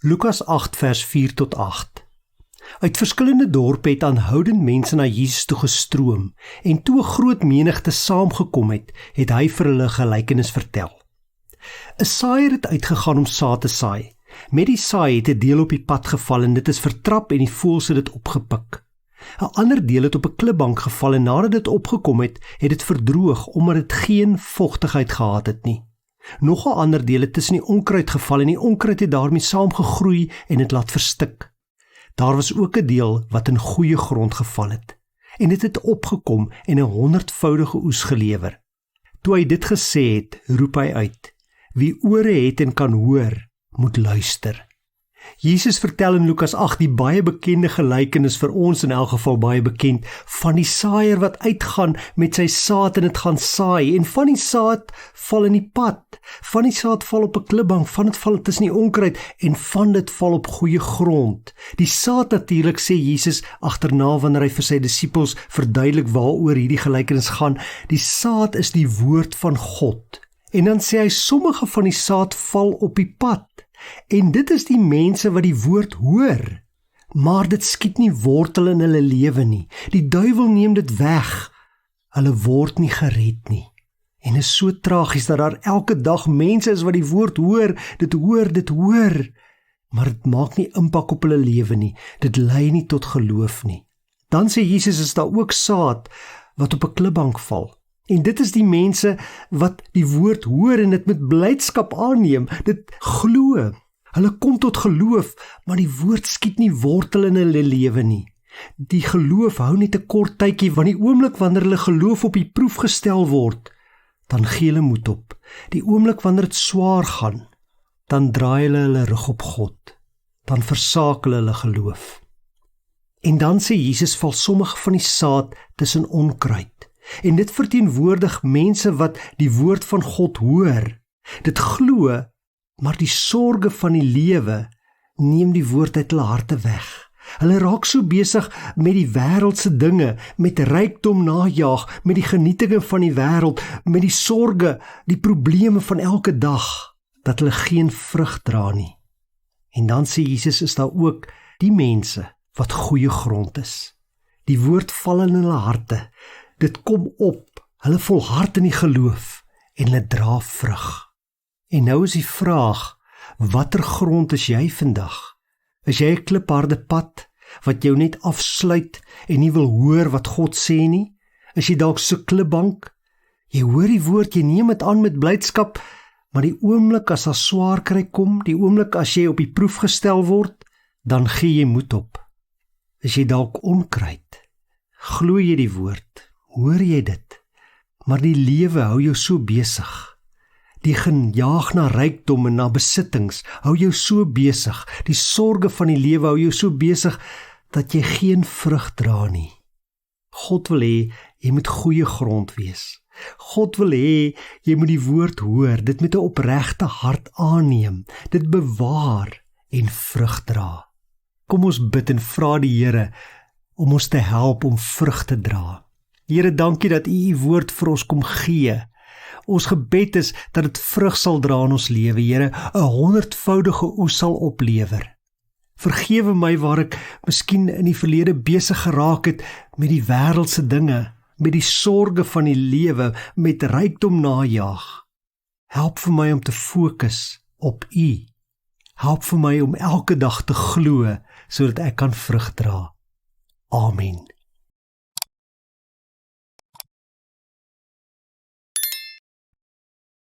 Lukas 8 vers 4 tot 8. Uit verskillende dorpe het aanhoudend mense na Jesus toe gestroom, en toe 'n groot menigte saamgekom het, het hy vir hulle 'n gelykenis vertel. 'n Saaier het uitgegaan om saad te saai. Met die saai het 'n deel op die pad geval en dit is vertrap en die voëls het dit opgepik. 'n Ander deel het op 'n klipbank geval en nadat dit opgekom het, het dit verdroog omdat dit geen vogtigheid gehad het nie. Nog 'n ander deel het tussen die onkruid geval en die onkruid het daarmee saamgegroei en dit laat verstik. Daar was ook 'n deel wat in goeie grond geval het, en dit het opgekom en 'n 100voudige oes gelewer. Toe hy dit gesê het, roep hy uit: Wie ore het en kan hoor, moet luister. Jesus vertel in Lukas 8 die baie bekende gelykenis, vir ons in elk geval baie bekend, van die saaier wat uitgaan met sy saad en dit gaan saai, en van die saad val in die pad, van die saad val op 'n klipbank, van dit val tussen die onkruid, en van dit val op goeie grond. Die saad natuurlik, sê Jesus agterna wanneer hy vir sy disippels verduidelik waaroor hierdie gelykenis gaan, die saad is die woord van God. En dan sê hy, sommige van die saad val op die pad, en dit is die mense wat die woord hoor, maar dit skiet nie wortel in hulle lewe nie. Die duiwel neem dit weg. Hulle word nie gered nie. En is so tragies dat daar elke dag mense is wat die woord hoor, maar dit maak nie impak op hulle lewe nie. Dit lei nie tot geloof nie. Dan sê Jesus, is daar ook saad wat op 'n klipbank val. En dit is die mense wat die woord hoor en dit met blydskap aanneem, dit glo. Hulle kom tot geloof, maar die woord skiet nie wortel in hulle lewe nie. Die geloof hou net 'n kort tydjie, want die oomblik wanneer hulle geloof op die proef gestel word, dan gee hulle moed op. Die oomblik wanneer dit swaar gaan, dan draai hulle rug op God. Dan versaak hulle geloof. En dan sê Jesus, val sommige van die saad tussen onkruid. En dit verteenwoordig mense wat die woord van God hoor, dit glo, maar die sorge van die lewe neem die woord uit hulle harte weg. Hulle raak so besig met die wêreldse dinge, met rykdom najag, met die genietinge van die wêreld, met die sorge, die probleme van elke dag, dat hulle geen vrug dra nie. En dan sê Jesus, is daar ook die mense wat goeie grond is. Die woord val in hulle harte. Dit kom op, hulle volhard in die geloof en hulle dra vrug. En nou is die vraag, watter grond is jy vandag? Is jy 'n klipharde pad wat jou net afsluit en nie wil hoor wat God sê nie? Is jy dalk so 'n klipbank? Jy hoor die woord, jy neem dit aan met blydskap, maar die oomblik as daar swaar kry kom, die oomblik as jy op die proef gestel word, dan gee jy moed op. Is jy dalk onkruid? Glo jy die woord? Hoor jy dit? Maar die lewe hou jou so besig. Die gejaag na rykdom en na besittings hou jou so besig. Die sorge van die lewe hou jou so besig dat jy geen vrug dra nie. God wil hê jy moet goeie grond wees. God wil hê jy moet die woord hoor, dit met 'n opregte hart aanneem, dit bewaar en vrug dra. Kom ons bid en vra die Here om ons te help om vrug te dra. Here, dankie dat U woord vir ons kom gee. Ons gebed is dat dit vrug sal dra in ons lewe, Here, 'n 100voudige oes sal oplewer. Vergewe my waar ek miskien in die verlede besig geraak het met die wêreldse dinge, met die sorge van die lewe, met rykdom najag. Help vir my om te fokus op U. Help vir my om elke dag te glo, sodat ek kan vrug dra. Amen.